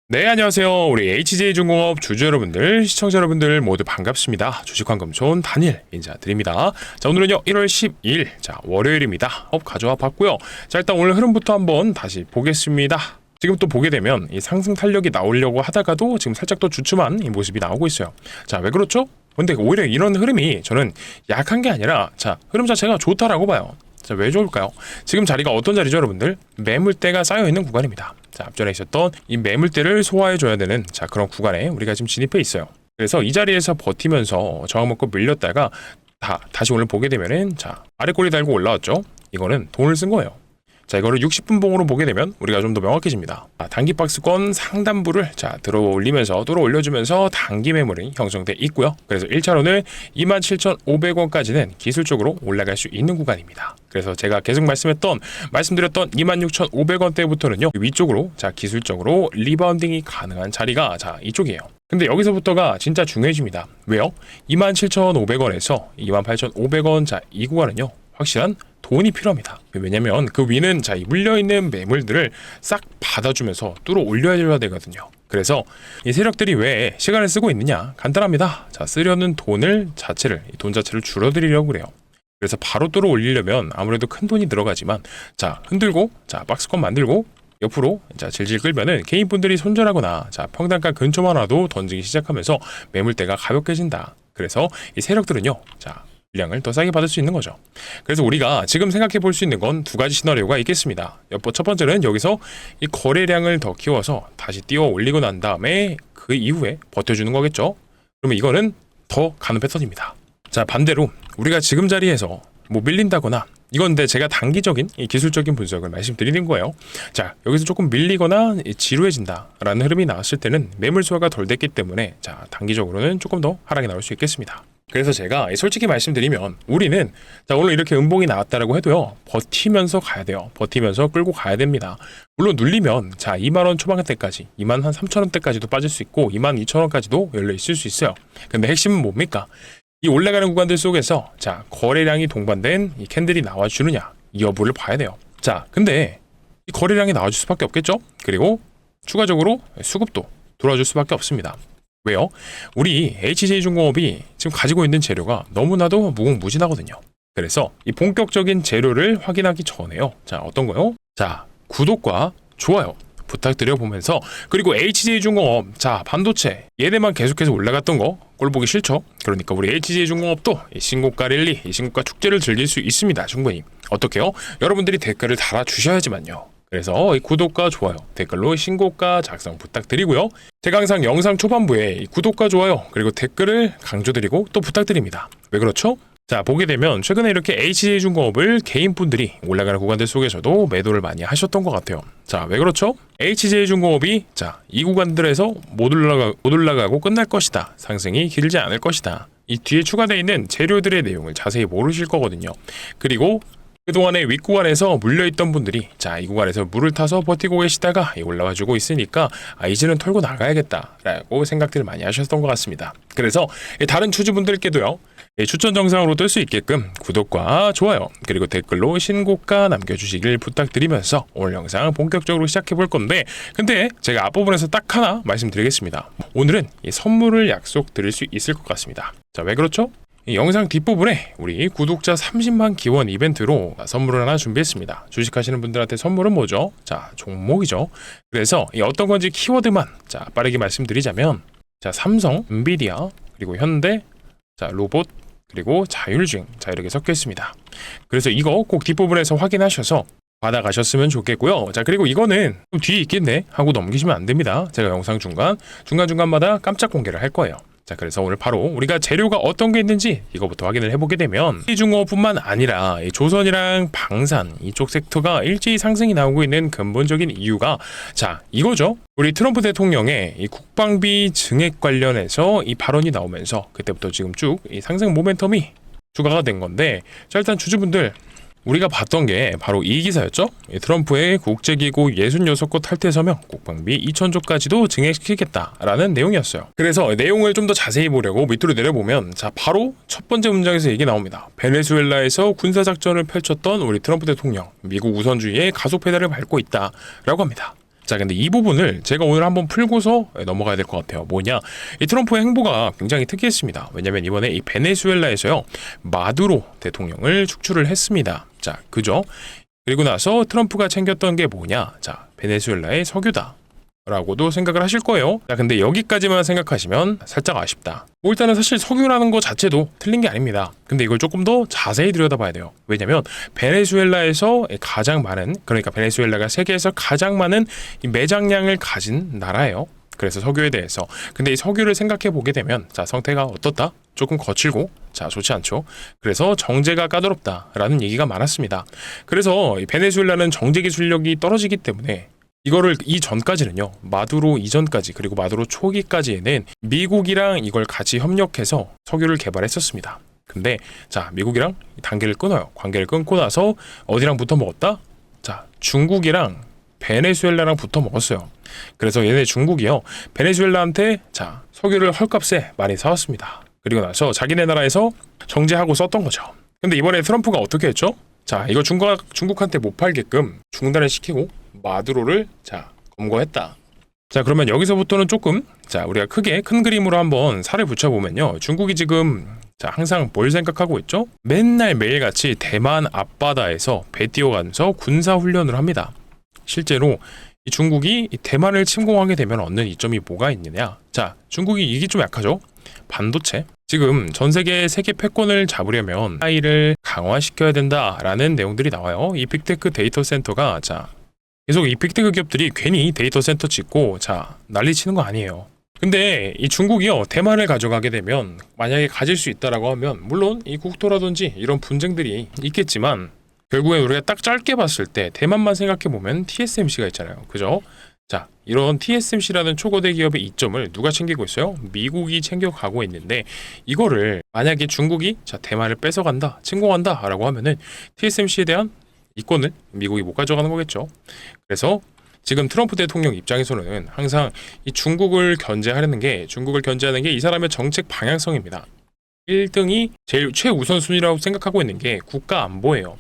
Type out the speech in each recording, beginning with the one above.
네, 안녕하세요. 우리 HJ중공업 주주 여러분들, 시청자 여러분들 모두 반갑습니다. 주식환검손 단일 인사드립니다. 자, 오늘은요, 1월 12일, 자, 월요일입니다. 가져와 봤고요. 자, 일단 오늘 흐름부터 한번 다시 보겠습니다. 지금 또 보게 되면 이 상승 탄력이 나오려고 하다가도 지금 살짝 또 주춤한 이 모습이 나오고 있어요. 자, 왜 그렇죠? 근데 오히려 이런 흐름이 저는 약한 게 아니라, 자, 흐름 자체가 좋다라고 봐요. 자, 왜 좋을까요? 지금 자리가 어떤 자리죠, 여러분들? 매물대가 쌓여있는 구간입니다. 자, 앞전에 있었던 이 매물대를 소화해줘야 되는 자 그런 구간에 우리가 지금 진입해 있어요. 그래서 이 자리에서 버티면서 저항 먹고 밀렸다가 다시 오늘 보게 되면은 자 아래 꼬리 달고 올라왔죠. 이거는 돈을 쓴 거예요. 자, 이거를 60분 봉으로 보게 되면 우리가 좀 더 명확해집니다. 단기 박스권 상단부를 자 들어 올리면서 뚫어 올려주면서 단기 매물이 형성돼 있고요. 그래서 1차로는 27,500원까지는 기술적으로 올라갈 수 있는 구간입니다. 그래서 제가 계속 말씀드렸던 26,500원대부터는요 위쪽으로 자 기술적으로 리바운딩이 가능한 자리가 자 이쪽이에요. 근데 여기서부터가 진짜 중요해집니다. 왜요? 27,500원에서 28,500원 자 이 구간은요 확실한 돈이 필요합니다. 왜냐면 그 위는 자 물려있는 매물들을 싹 받아주면서 뚫어 올려야 되거든요. 그래서 이 세력들이 왜 시간을 쓰고 있느냐? 간단합니다. 자, 쓰려는 돈 자체를 줄어들이려고 그래요. 그래서 바로 뚫어 올리려면 아무래도 큰 돈이 들어가지만 자 흔들고 자 박스권 만들고 옆으로 자 질질 끌면은 개인분들이 손절하거나 자 평단가 근처만 와도 던지기 시작하면서 매물대가 가볍게진다. 그래서 이 세력들은요 자 물량을 더 싸게 받을 수 있는 거죠. 그래서 우리가 지금 생각해 볼 수 있는 건 두 가지 시나리오가 있겠습니다. 첫 번째는 여기서 이 거래량을 더 키워서 다시 띄워 올리고 난 다음에 그 이후에 버텨주는 거겠죠. 그러면 이거는 더 가는 패턴입니다. 자, 반대로 우리가 지금 자리에서 뭐 밀린다거나 이건 근데 제가 단기적인 이 기술적인 분석을 말씀드리는 거예요. 자, 여기서 조금 밀리거나 지루해진다라는 흐름이 나왔을 때는 매물 소화가 덜 됐기 때문에 자 단기적으로는 조금 더 하락이 나올 수 있겠습니다. 그래서 제가 솔직히 말씀드리면 우리는 자 오늘 이렇게 음봉이 나왔다라고 해도요 버티면서 가야 돼요. 버티면서 끌고 가야 됩니다. 물론 눌리면 자 2만원 초반대까지 2만 한 3천원대까지도 빠질 수 있고 2만 2천원까지도 열려 있을 수 있어요. 근데 핵심은 뭡니까? 이 올라가는 구간들 속에서 자 거래량이 동반된 이 캔들이 나와주느냐 이 여부를 봐야 돼요. 자 근데 이 거래량이 나와줄 수밖에 없겠죠. 그리고 추가적으로 수급도 들어와줄 수밖에 없습니다. 왜요? 우리 HJ중공업이 지금 가지고 있는 재료가 너무나도 무궁무진하거든요. 그래서 이 본격적인 재료를 확인하기 전에요. 자, 어떤 거요? 자, 구독과 좋아요 부탁드려 보면서 그리고 HJ중공업 자 반도체 얘네만 계속해서 올라갔던 거 꼴 보기 싫죠? 그러니까 우리 HJ중공업도 이 신고가 랠리, 이 신고가 축제를 즐길 수 있습니다. 충분히. 어떻게요? 여러분들이 댓글을 달아주셔야지만요. 그래서 이 구독과 좋아요, 댓글로 신고가 작성 부탁드리고요. 제가 항상 영상 초반부에 이 구독과 좋아요 그리고 댓글을 강조드리고 또 부탁드립니다. 왜 그렇죠? 자 보게 되면 최근에 이렇게 HJ중공업을 개인분들이 올라가는 구간들 속에서도 매도를 많이 하셨던 것 같아요. 자 왜 그렇죠? HJ중공업이 자 이 구간들에서 못 올라가고 끝날 것이다. 상승이 길지 않을 것이다. 이 뒤에 추가되어 있는 재료들의 내용을 자세히 모르실 거거든요. 그리고 그동안에 윗구간에서 물려있던 분들이 자 이 구간에서 물을 타서 버티고 계시다가 올라와주고 있으니까 이제는 털고 나가야겠다라고 생각들을 많이 하셨던 것 같습니다. 그래서 다른 주주분들께도요 추천 정상으로 뜰 수 있게끔 구독과 좋아요 그리고 댓글로 신고가 남겨주시길 부탁드리면서 오늘 영상 본격적으로 시작해 볼 건데 근데 제가 앞부분에서 딱 하나 말씀드리겠습니다. 오늘은 이 선물을 약속드릴 수 있을 것 같습니다. 자 왜 그렇죠? 이 영상 뒷부분에 우리 구독자 30만 기원 이벤트로 선물을 하나 준비했습니다. 주식하시는 분들한테 선물은 뭐죠? 자, 종목이죠. 그래서 이 어떤 건지 키워드만 자 빠르게 말씀드리자면 자 삼성, 엔비디아, 그리고 현대, 자 로봇, 그리고 자율주행 자 이렇게 섞여 있습니다. 그래서 이거 꼭 뒷부분에서 확인하셔서 받아가셨으면 좋겠고요. 자 그리고 이거는 좀 뒤에 있겠네 하고 넘기시면 안 됩니다. 제가 영상 중간중간마다 깜짝 공개를 할 거예요. 자 그래서 오늘 바로 우리가 재료가 어떤 게 있는지 이거부터 확인을 해보게 되면 HJ중공업뿐만 아니라 이 조선이랑 방산 이쪽 섹터가 일제히 상승이 나오고 있는 근본적인 이유가 자 이거죠. 우리 트럼프 대통령의 이 국방비 증액 관련해서 이 발언이 나오면서 그때부터 지금 쭉 이 상승 모멘텀이 추가가 된 건데 자 일단 주주분들 우리가 봤던 게 바로 이 기사였죠. 트럼프의 국제기구 66곳 탈퇴 서명 국방비 2,000조까지도 증액시키겠다라는 내용이었어요. 그래서 내용을 좀 더 자세히 보려고 밑으로 내려보면 자 바로 첫 번째 문장에서 얘기 나옵니다. 베네수엘라에서 군사작전을 펼쳤던 우리 트럼프 대통령 미국 우선주의의 가속 페달을 밟고 있다라고 합니다. 자, 근데 이 부분을 제가 오늘 한번 풀고서 넘어가야 될 것 같아요. 뭐냐? 이 트럼프의 행보가 굉장히 특이했습니다. 왜냐면 이번에 이 베네수엘라에서요, 마두로 대통령을 축출을 했습니다. 자, 그죠? 그리고 나서 트럼프가 챙겼던 게 뭐냐? 자, 베네수엘라의 석유다 라고도 생각을 하실 거예요. 자, 근데 여기까지만 생각하시면 살짝 아쉽다. 뭐 일단은 사실 석유라는 거 자체도 틀린 게 아닙니다. 근데 이걸 조금 더 자세히 들여다봐야 돼요. 왜냐면 베네수엘라에서 가장 많은, 그러니까 베네수엘라가 세계에서 가장 많은 이 매장량을 가진 나라예요. 그래서 석유에 대해서. 근데 이 석유를 생각해 보게 되면, 자, 상태가 어떻다? 조금 거칠고, 자, 좋지 않죠. 그래서 정제가 까다롭다라는 얘기가 많았습니다. 그래서 이 베네수엘라는 정제 기술력이 떨어지기 때문에 이거를 이전까지는요, 마두로 이전까지 그리고 마두로 초기까지에는 미국이랑 이걸 같이 협력해서 석유를 개발했었습니다. 근데 자, 미국이랑 단계를 끊어요. 관계를 끊고 나서 어디랑 붙어 먹었다? 자, 중국이랑 베네수엘라랑 붙어 먹었어요. 그래서 얘네 중국이요, 베네수엘라한테 자, 석유를 헐값에 많이 사왔습니다. 그리고 나서 자기네 나라에서 정제하고 썼던 거죠. 근데 이번에 트럼프가 어떻게 했죠? 자, 이거 중국한테 못 팔게끔 중단을 시키고 마두로를 자, 검거했다. 자, 그러면 여기서부터는 조금 자, 우리가 크게 큰 그림으로 한번 살을 붙여보면요, 중국이 지금 자, 항상 뭘 생각하고 있죠? 맨날 매일같이 대만 앞바다에서 배 띄워가면서 군사훈련을 합니다. 실제로 이 중국이 이 대만을 침공하게 되면 얻는 이점이 뭐가 있느냐? 자, 중국이 이게 좀 약하죠? 반도체. 지금 전 세계 패권을 잡으려면 AI를 강화시켜야 된다라는 내용들이 나와요. 이 빅테크 데이터 센터가 자, 계속 이 빅테크 기업들이 괜히 데이터 센터 짓고 자, 난리 치는 거 아니에요. 근데 이 중국이요, 대만을 가져가게 되면 만약에 가질 수 있다라고 하면 물론 이 국토라든지 이런 분쟁들이 있겠지만 결국엔 우리가 딱 짧게 봤을 때 대만만 생각해 보면 TSMC가 있잖아요. 그죠? 자, 이런 TSMC라는 초거대 기업의 이점을 누가 챙기고 있어요? 미국이 챙겨가고 있는데, 이거를 만약에 중국이 자, 대만을 뺏어간다, 침공한다 라고 하면은 TSMC에 대한 이권을 미국이 못 가져가는 거겠죠. 그래서 지금 트럼프 대통령 입장에서는 항상 이 중국을 견제하는 게 이 사람의 정책 방향성입니다. 1등이 제일 최우선순위라고 생각하고 있는 게 국가 안보예요.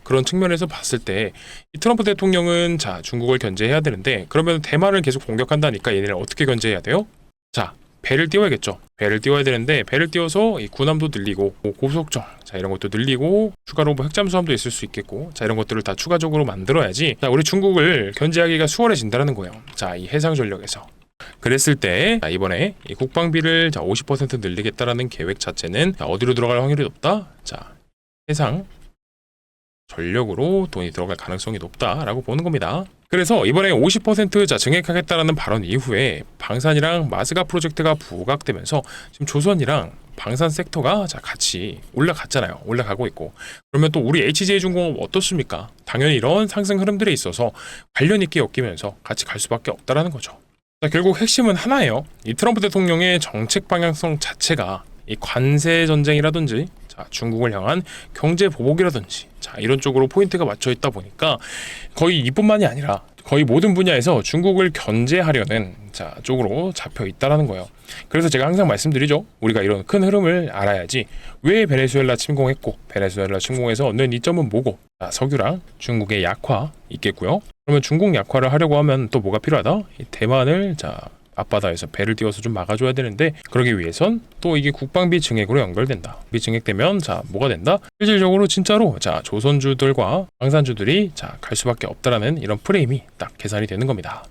그런 측면에서 봤을 때 이 트럼프 대통령은 자, 중국을 견제해야 되는데, 그러면 대만을 계속 공격한다니까 얘네를 어떻게 견제해야 돼요? 자, 배를 띄워야겠죠. 배를 띄워야 되는데, 배를 띄워서 이 군함도 늘리고 고속정 자, 이런 것도 늘리고 추가로 뭐 핵잠수함도 있을 수 있겠고, 자, 이런 것들을 다 추가적으로 만들어야지 자, 우리 중국을 견제하기가 수월해진다는 거예요. 자, 이 해상 전력에서. 그랬을 때 자, 이번에 이 국방비를 자, 50% 늘리겠다라는 계획 자체는 자, 어디로 들어갈 확률이 높다? 자, 해상 전력으로 돈이 들어갈 가능성이 높다라고 보는 겁니다. 그래서 이번에 50% 자, 증액하겠다라는 발언 이후에 방산이랑 마스가 프로젝트가 부각되면서 지금 조선이랑 방산 섹터가 자, 같이 올라갔잖아요. 올라가고 있고. 그러면 또 우리 HJ중공업 어떻습니까? 당연히 이런 상승 흐름들에 있어서 관련 있게 엮이면서 같이 갈 수밖에 없다라는 거죠. 자, 결국 핵심은 하나예요. 이 트럼프 대통령의 정책 방향성 자체가 이 관세 전쟁이라든지 자, 중국을 향한 경제 보복이라든지 자, 이런 쪽으로 포인트가 맞춰 있다 보니까 거의 이뿐만이 아니라 거의 모든 분야에서 중국을 견제하려는 자, 쪽으로 잡혀 있다라는 거예요. 그래서 제가 항상 말씀드리죠. 우리가 이런 큰 흐름을 알아야지 왜 베네수엘라 침공했고, 베네수엘라 침공해서 얻는 이점은 뭐고, 자, 석유랑 중국의 약화 있겠고요. 그러면 중국 약화를 하려고 하면 또 뭐가 필요하다? 이 대만을 자, 앞바다에서 배를 띄워서 좀 막아줘야 되는데, 그러기 위해선 또 이게 국방비 증액으로 연결된다. 비 증액되면 자, 뭐가 된다? 실질적으로 진짜로 자, 조선주들과 방산주들이 자, 갈 수밖에 없다라는 이런 프레임이 딱 계산이 되는 겁니다.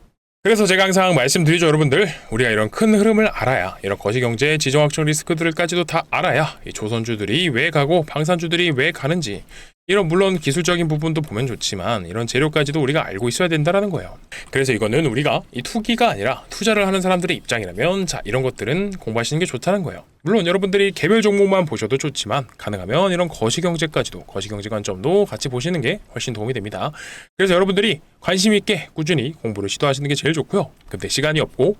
그래서 제가 항상 말씀드리죠, 여러분들. 우리가 이런 큰 흐름을 알아야, 이런 거시경제 지정학적 리스크들까지도 다 알아야 이 조선주들이 왜 가고 방산주들이 왜 가는지, 이런 물론 기술적인 부분도 보면 좋지만 이런 재료까지도 우리가 알고 있어야 된다라는 거예요. 그래서 이거는 우리가 이 투기가 아니라 투자를 하는 사람들의 입장이라면 자, 이런 것들은 공부하시는 게 좋다는 거예요. 물론 여러분들이 개별 종목만 보셔도 좋지만 가능하면 이런 거시경제까지도, 거시경제 관점도 같이 보시는 게 훨씬 도움이 됩니다. 그래서 여러분들이 관심 있게 꾸준히 공부를 시도하시는 게 제일 좋고요. 근데 시간이 없고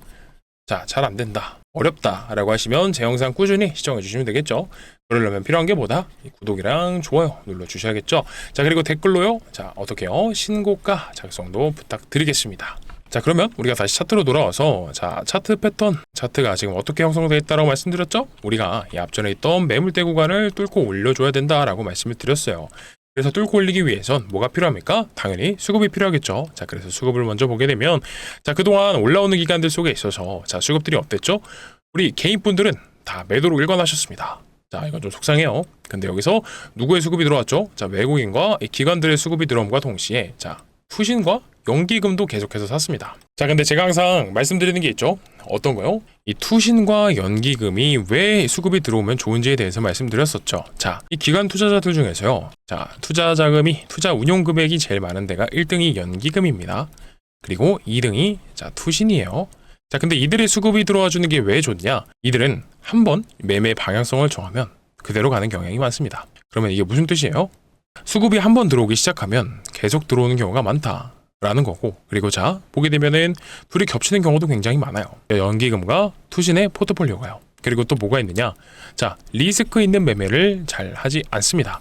자, 잘 안 된다, 어렵다 라고 하시면 제 영상 꾸준히 시청해 주시면 되겠죠. 그러려면 필요한 게 뭐다? 구독이랑 좋아요 눌러 주셔야겠죠. 자, 그리고 댓글로요, 자, 어떻게요? 신고가 작성도 부탁드리겠습니다. 자, 그러면 우리가 다시 차트로 돌아와서 자, 차트 패턴, 차트가 지금 어떻게 형성되어 있다고 말씀드렸죠? 우리가 이 앞전에 있던 매물대 구간을 뚫고 올려줘야 된다라고 말씀을 드렸어요. 그래서 뚫고 올리기 위해선 뭐가 필요합니까? 당연히 수급이 필요하겠죠. 자, 그래서 수급을 먼저 보게 되면, 자, 그동안 올라오는 기간들 속에 있어서, 자, 수급들이 어땠죠? 우리 개인분들은 다 매도로 일관하셨습니다. 자, 이건 좀 속상해요. 근데 여기서 누구의 수급이 들어왔죠? 자, 외국인과 이 기관들의 수급이 들어옴과 동시에, 자, 투신과 연기금도 계속해서 샀습니다. 자, 근데 제가 항상 말씀드리는 게 있죠. 어떤 거요? 이 투신과 연기금이 왜 수급이 들어오면 좋은지에 대해서 말씀드렸었죠. 자, 이 기관 투자자들 중에서요. 자, 투자 자금이, 투자 운용 금액이 제일 많은 데가 1등이 연기금입니다. 그리고 2등이 자, 투신이에요. 자, 근데 이들의 수급이 들어와 주는 게 왜 좋냐? 이들은 한번 매매 방향성을 정하면 그대로 가는 경향이 많습니다. 그러면 이게 무슨 뜻이에요? 수급이 한번 들어오기 시작하면 계속 들어오는 경우가 많다라는 거고, 그리고 자, 보게 되면은 둘이 겹치는 경우도 굉장히 많아요. 연기금과 투신의 포트폴리오가요. 그리고 또 뭐가 있느냐? 자, 리스크 있는 매매를 잘 하지 않습니다.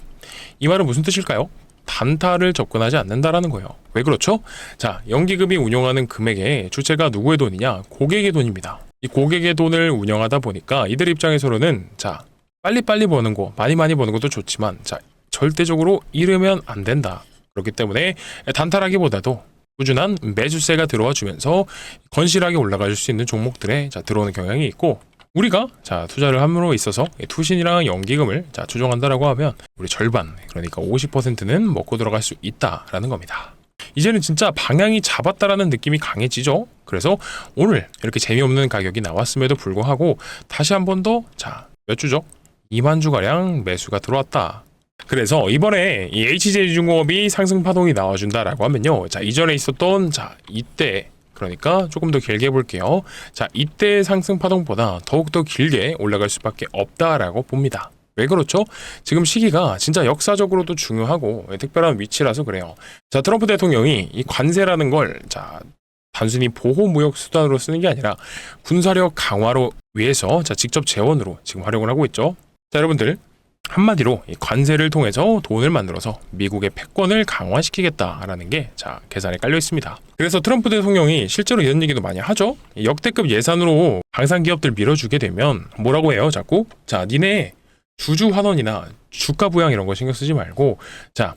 이 말은 무슨 뜻일까요? 단타를 접근하지 않는다라는 거예요. 왜 그렇죠? 자, 연기금이 운용하는 금액의 주체가 누구의 돈이냐? 고객의 돈입니다. 이 고객의 돈을 운영하다 보니까 이들 입장에서는 자, 빨리빨리 버는 거, 많이 버는 것도 좋지만, 자, 절대적으로 잃으면 안 된다. 그렇기 때문에 단타라기보다도 꾸준한 매수세가 들어와 주면서 건실하게 올라가 줄 수 있는 종목들에 자, 들어오는 경향이 있고, 우리가 자, 투자를 함으로 있어서 투신이랑 연기금을 자, 추종한다라고 하면 우리 절반, 그러니까 50%는 먹고 들어갈 수 있다라는 겁니다. 이제는 진짜 방향이 잡았다라는 느낌이 강해지죠. 그래서 오늘 이렇게 재미없는 가격이 나왔음에도 불구하고 다시 한 번 더 자, 몇 주죠? 2만 주가량 매수가 들어왔다. 그래서 이번에 이 HJ중공업이 상승 파동이 나와준다라고 하면요. 자, 이전에 있었던 자, 이때, 그러니까 조금 더 길게 볼게요. 자, 이때 상승 파동보다 더욱더 길게 올라갈 수밖에 없다라고 봅니다. 왜 그렇죠? 지금 시기가 진짜 역사적으로도 중요하고 특별한 위치라서 그래요. 자, 트럼프 대통령이 이 관세라는 걸 자, 단순히 보호 무역 수단으로 쓰는 게 아니라 군사력 강화로 위해서 자, 직접 재원으로 지금 활용을 하고 있죠. 자, 여러분들 한마디로 이 관세를 통해서 돈을 만들어서 미국의 패권을 강화시키겠다라는 게 자, 계산에 깔려 있습니다. 그래서 트럼프 대통령이 실제로 이런 얘기도 많이 하죠. 역대급 예산으로 방산 기업들 밀어주게 되면 뭐라고 해요? 자꾸 자, 니네 주주 환원이나 주가 부양 이런 거 신경 쓰지 말고 자,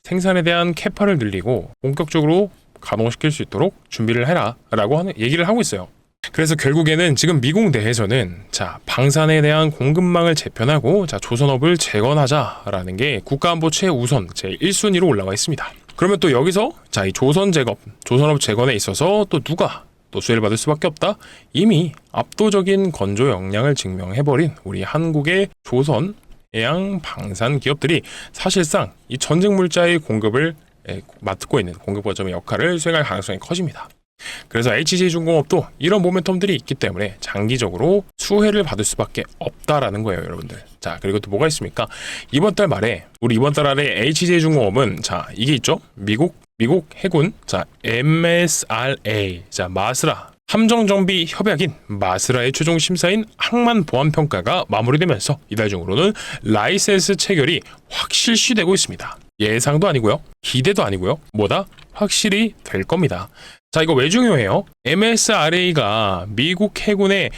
생산에 대한 캐파를 늘리고 본격적으로 가동시킬 수 있도록 준비를 해라 라고 하는 얘기를 하고 있어요. 그래서 결국에는 지금 미국 내에서는 자, 방산에 대한 공급망을 재편하고 자, 조선업을 재건하자라는 게 국가안보 최우선 제1순위로 올라와 있습니다. 그러면 또 여기서 자, 이 조선업 재건에 있어서 또 누가 또 수혜를 받을 수밖에 없다? 이미 압도적인 건조 역량을 증명해버린 우리 한국의 조선 해양 방산 기업들이 사실상 이 전쟁 물자의 공급을 맡고 있는 공급 거점의 역할을 수행할 가능성이 커집니다. 그래서 HJ중공업도 이런 모멘텀들이 있기 때문에 장기적으로 수혜를 받을 수밖에 없다라는 거예요, 여러분들. 자, 그리고 또 뭐가 있습니까? 이번 달 말에 HJ중공업은 자, 이게 있죠? 미국 해군 자, MSRA 자, 마스라 함정정비 협약인 마스라의 최종 심사인 항만 보안 평가가 마무리되면서 이달 중으로는 라이센스 체결이 확 실시되고 있습니다. 예상도 아니고요, 기대도 아니고요, 뭐다? 확실히 될 겁니다. 자, 이거 왜 중요해요? MSRA가 미국 해군의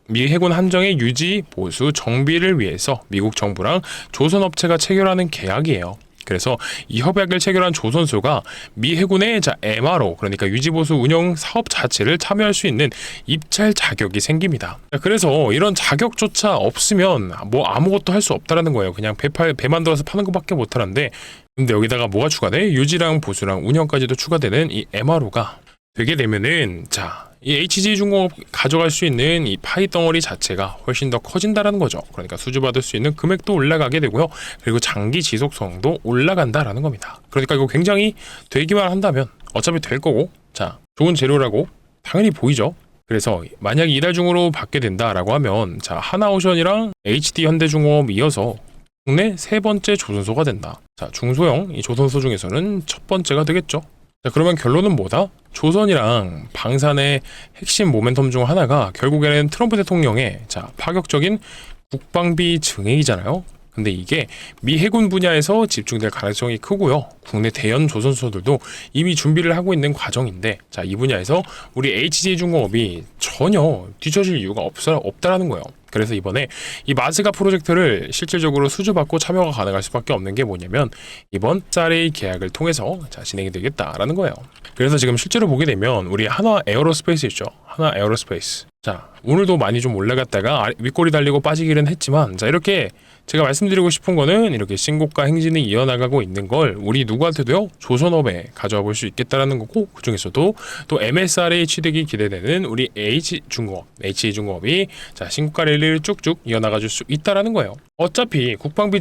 미 해군 함정의 유지, 보수, 정비를 위해서 미국 정부랑 조선업체가 체결하는 계약이에요. 그래서 이 협약을 체결한 조선소가 미 해군의 MRO, 그러니까 유지보수 운영 사업 자체를 참여할 수 있는 입찰 자격이 생깁니다. 그래서 이런 자격조차 없으면 뭐 아무것도 할 수 없다라는 거예요. 그냥 배 만들어서 파는 것밖에 못하는데, 근데 여기다가 뭐가 추가돼? 유지랑 보수랑 운영까지도 추가되는 이 MRO가 되게 되면은 자, 이 HJ중공업 가져갈 수 있는 이 파이 덩어리 자체가 훨씬 더 커진다라는 거죠. 그러니까 수주받을 수 있는 금액도 올라가게 되고요. 그리고 장기 지속성도 올라간다라는 겁니다. 그러니까 이거 굉장히 되기만 한다면 어차피 될 거고, 자, 좋은 재료라고 당연히 보이죠. 그래서 만약에 이달 중으로 받게 된다라고 하면 자, 하나오션이랑 HD 현대중공업 이어서 국내 세 번째 조선소가 된다. 자, 중소형 이 조선소 중에서는 첫 번째가 되겠죠. 자, 그러면 결론은 뭐다? 조선이랑 방산의 핵심 모멘텀 중 하나가 결국에는 트럼프 대통령의 자, 파격적인 국방비 증액이잖아요. 근데 이게 미 해군 분야에서 집중될 가능성이 크고요. 국내 대형 조선소들도 이미 준비를 하고 있는 과정인데, 자, 이 분야에서 우리 HJ중공업이 전혀 뒤처질 이유가 없다라는 거예요. 그래서 이번에 이 마즈가 프로젝트를 실질적으로 수주받고 참여가 가능할 수밖에 없는 게 뭐냐면 이번 SRA 계약을 통해서 진행이 되겠다라는 거예요. 그래서 지금 실제로 보게 되면 우리 한화 에어로스페이스 있죠. 한화 에어로스페이스. 자, 오늘도 많이 좀 올라갔다가 윗꼬리 달리고 빠지기는 했지만 자, 이렇게 제가 말씀드리고 싶은 거는 이렇게 신고가 행진이 이어나가고 있는 걸 우리 누구한테도요 조선업에 가져와 볼 수 있겠다라는 거고, 그 중에서도 또 MSRA 취득이 기대되는 우리 HJ중공업이 자 신고가 랠리를 쭉쭉 이어나가 줄 수 있다라는 거예요. 어차피 국방비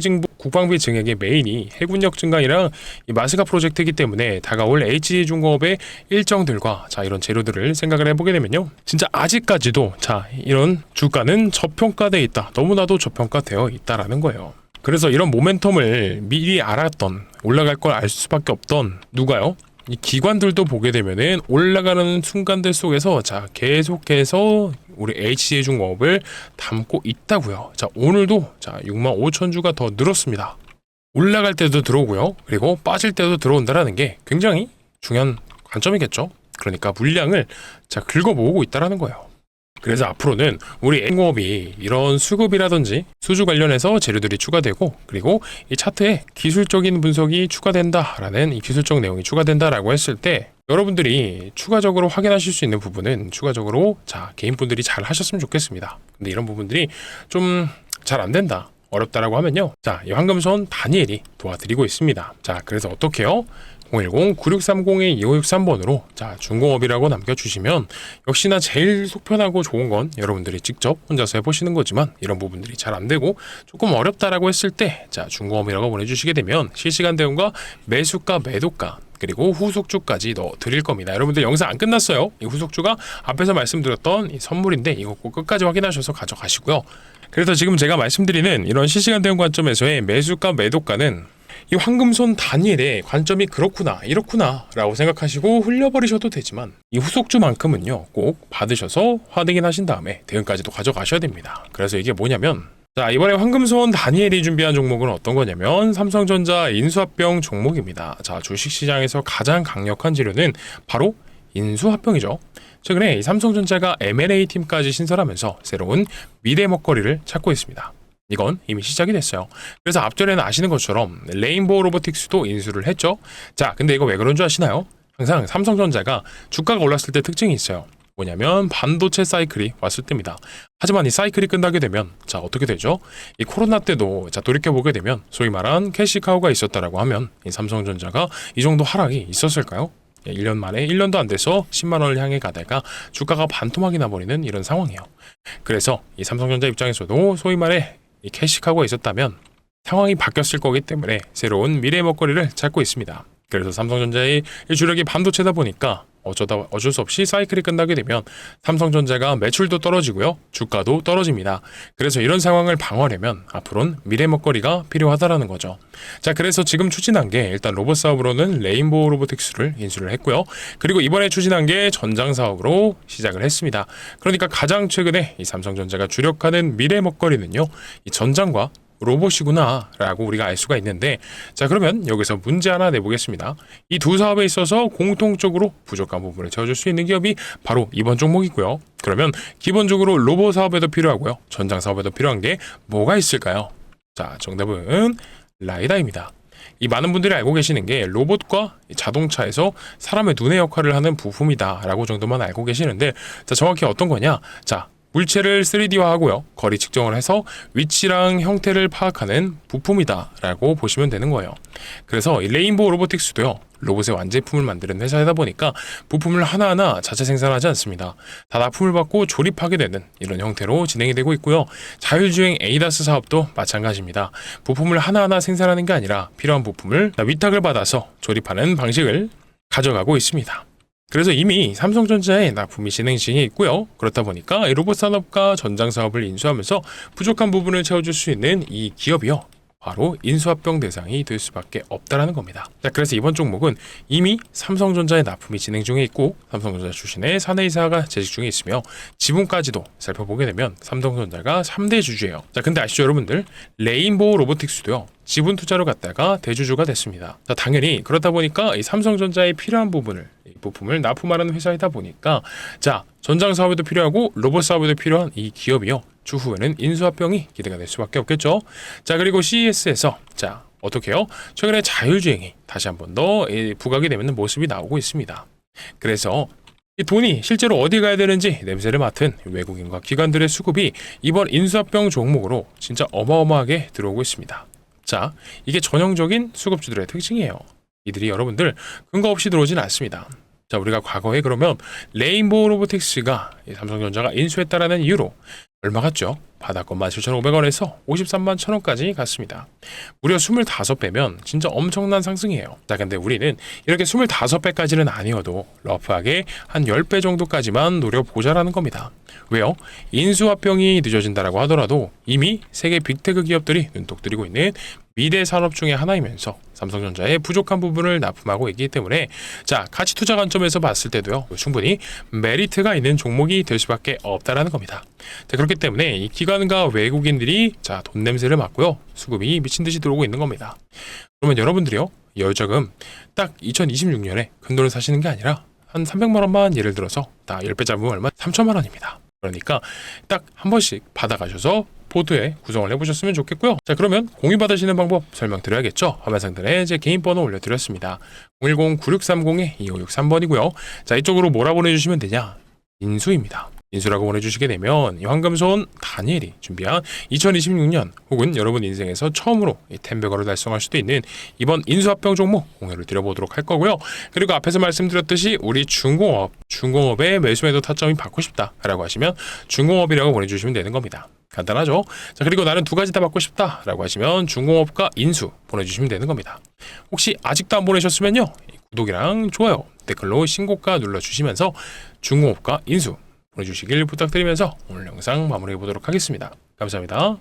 증액의 메인이 해군력 증강이랑 이 마스가 프로젝트이기 때문에 다가올 HJ중공업의 일정들과 자 이런 재료들을 생각을 해보게 되면요, 진짜 아직까지도 자 이런 주가는 저평가돼 있다, 너무나도 저평가되어 있다라는 거예요. 그래서 이런 모멘텀을 미리 알았던, 올라갈 걸 알 수밖에 없던 누가요? 이 기관들도 보게 되면은 올라가는 순간들 속에서 자 계속해서 우리 HJ중공업을 담고 있다고요. 자 오늘도 자 65,000주가 더 늘었습니다. 올라갈 때도 들어오고요, 그리고 빠질 때도 들어온다라는 게 굉장히 중요한 관점이겠죠. 그러니까 물량을 자 긁어모으고 있다라는 거예요. 그래서 앞으로는 우리 N공업이 이런 수급이라든지 수주 관련해서 재료들이 추가되고, 그리고 이 차트에 기술적인 분석이 추가된다라는 이 기술적 내용이 추가된다라고 했을 때 여러분들이 추가적으로 확인하실 수 있는 부분은 추가적으로 자 개인분들이 잘 하셨으면 좋겠습니다. 근데 이런 부분들이 좀 잘 안 된다, 어렵다라고 하면요, 자 이 황금손 다니엘이 도와드리고 있습니다. 자 그래서 어떻게요? 010-9630-2563번으로 자 중공업이라고 남겨주시면 역시나 제일 속편하고 좋은 건 여러분들이 직접 혼자서 해보시는 거지만 이런 부분들이 잘 안되고 조금 어렵다라고 했을 때 자 중공업이라고 보내주시게 되면 실시간 대응과 매수가, 매도가, 그리고 후속주까지 넣어 드릴 겁니다. 여러분들 영상 안 끝났어요. 이 후속주가 앞에서 말씀드렸던 이 선물인데 이거 꼭 끝까지 확인하셔서 가져가시고요. 그래서 지금 제가 말씀드리는 이런 실시간 대응 관점에서의 매수가, 매도가는 이 황금손 다니엘의 관점이 그렇구나, 이렇구나 라고 생각하시고 흘려버리셔도 되지만 이 후속주만큼은요 꼭 받으셔서 확인하신 다음에 대응까지도 가져가셔야 됩니다. 그래서 이게 뭐냐면 자 이번에 황금손 다니엘이 준비한 종목은 어떤 거냐면 삼성전자 인수합병 종목입니다. 자 주식시장에서 가장 강력한 재료는 바로 인수합병이죠. 최근에 이 삼성전자가 M&A 팀까지 신설하면서 새로운 미래 먹거리를 찾고 있습니다. 이건 이미 시작이 됐어요. 그래서 앞전에는 아시는 것처럼 레인보우 로보틱스도 인수를 했죠. 자 근데 이거 왜 그런 줄 아시나요? 항상 삼성전자가 주가가 올랐을 때 특징이 있어요. 뭐냐면 반도체 사이클이 왔을 때입니다. 하지만 이 사이클이 끝나게 되면 자 어떻게 되죠? 이 코로나 때도 자 돌이켜보게 되면 소위 말한 캐시카우가 있었다라고 하면 이 삼성전자가 이 정도 하락이 있었을까요? 1년 만에 1년도 안 돼서 10만원을 향해 가다가 주가가 반토막이 나버리는 이런 상황이에요. 그래서 이 삼성전자 입장에서도 소위 말해 이 캐시카우가 있었다면 상황이 바뀌었을 거기 때문에 새로운 미래 먹거리를 찾고 있습니다. 그래서 삼성전자의 주력이 반도체다 보니까 어쩔 수 없이 사이클이 끝나게 되면 삼성전자가 매출도 떨어지고요, 주가도 떨어집니다. 그래서 이런 상황을 방어하려면 앞으로는 미래 먹거리가 필요하다라는 거죠. 자 그래서 지금 추진한 게 일단 로봇 사업으로는 레인보우 로보틱스를 인수를 했고요. 그리고 이번에 추진한 게 전장 사업으로 시작을 했습니다. 그러니까 가장 최근에 이 삼성전자가 주력하는 미래 먹거리는요, 이 전장과 로봇이구나 라고 우리가 알 수가 있는데, 자 그러면 여기서 문제 하나 내보겠습니다. 이 두 사업에 있어서 공통적으로 부족한 부분을 채워줄 수 있는 기업이 바로 이번 종목이고요. 그러면 기본적으로 로봇 사업에도 필요하고요, 전장 사업에도 필요한 게 뭐가 있을까요? 자 정답은 라이다입니다. 이 많은 분들이 알고 계시는 게 로봇과 자동차에서 사람의 눈의 역할을 하는 부품이다 라고 정도만 알고 계시는데, 자 정확히 어떤 거냐, 자 물체를 3D화하고요, 거리 측정을 해서 위치랑 형태를 파악하는 부품이다 라고 보시면 되는 거예요. 그래서 이 레인보우 로보틱스도요, 로봇의 완제품을 만드는 회사이다 보니까 부품을 하나하나 자체 생산하지 않습니다. 다 납품을 받고 조립하게 되는 이런 형태로 진행이 되고 있고요. 자율주행 ADAS 사업도 마찬가지입니다. 부품을 하나하나 생산하는 게 아니라 필요한 부품을 위탁을 받아서 조립하는 방식을 가져가고 있습니다. 그래서 이미 삼성전자에 납품이 진행 중에 있고요. 그렇다 보니까 로봇 산업과 전장 사업을 인수하면서 부족한 부분을 채워줄 수 있는 이 기업이요, 바로 인수합병 대상이 될 수밖에 없다라는 겁니다. 자, 그래서 이번 종목은 이미 삼성전자의 납품이 진행 중에 있고 삼성전자 출신의 사내이사가 재직 중에 있으며 지분까지도 살펴보게 되면 삼성전자가 3대 주주예요. 자, 근데 아시죠 여러분들? 레인보우 로보틱스도요, 지분 투자로 갔다가 대주주가 됐습니다. 자, 당연히 그렇다 보니까 이 삼성전자에 필요한 부분을, 이 부품을 납품하는 회사이다 보니까 자 전장 사업에도 필요하고 로봇 사업에도 필요한 이 기업이요, 추후에는 인수합병이 기대가 될 수밖에 없겠죠. 자, 그리고 CES에서 자, 어떻게요? 최근에 자율주행이 다시 한 번 더 부각이 되는 모습이 나오고 있습니다. 그래서 이 돈이 실제로 어디 가야 되는지 냄새를 맡은 외국인과 기관들의 수급이 이번 인수합병 종목으로 진짜 어마어마하게 들어오고 있습니다. 자, 이게 전형적인 수급주들의 특징이에요. 이들이 여러분들 근거 없이 들어오진 않습니다. 자, 우리가 과거에 그러면 레인보우 로보틱스가 삼성전자가 인수했다라는 이유로 얼마 갔죠? 바닥권 17,500원에서 53만 1,000원까지 갔습니다. 무려 25배면 진짜 엄청난 상승이에요. 자, 근데 우리는 이렇게 25배까지는 아니어도 러프하게 한 10배 정도까지만 노려보자라는 겁니다. 왜요? 인수합병이 늦어진다라고 하더라도 이미 세계 빅테크 기업들이 눈독 들이고 있는 미래 산업 중에 하나이면서 삼성전자의 부족한 부분을 납품하고 있기 때문에 자, 가치 투자 관점에서 봤을 때도요, 충분히 메리트가 있는 종목이 될 수밖에 없다라는 겁니다. 자, 그렇기 때문에 이 기관과 외국인들이 자, 돈 냄새를 맡고요, 수급이 미친 듯이 들어오고 있는 겁니다. 그러면 여러분들이요, 여자금 딱 2026년에 큰 돈을 사시는 게 아니라 한 300만 원만 예를 들어서 다 10배 잡으면 얼마? 3천만 원입니다. 그러니까 딱 한 번씩 받아가셔서 포트에 구성을 해보셨으면 좋겠고요. 자, 그러면 공유 받으시는 방법 설명드려야겠죠. 화면 상단에 제 개인 번호 올려드렸습니다. 010-9630-2563번이고요. 자, 이쪽으로 뭐라 보내주시면 되냐? 인수입니다. 인수라고 보내주시게 되면 이 황금손 다니엘이 준비한 2026년 혹은 여러분 인생에서 처음으로 이 10배거를 달성할 수도 있는 이번 인수합병 종목 공유를 드려보도록 할 거고요. 그리고 앞에서 말씀드렸듯이 우리 중공업의 매수매도 타점이 받고 싶다라고 하시면 중공업이라고 보내주시면 되는 겁니다. 간단하죠? 자, 그리고 나는 두 가지 다 받고 싶다라고 하시면 중공업과 인수 보내주시면 되는 겁니다. 혹시 아직도 안 보내셨으면요, 구독이랑 좋아요, 댓글로 신고가 눌러주시면서 중공업과 인수 보내주시길 부탁드리면서 오늘 영상 마무리해 보도록 하겠습니다. 감사합니다.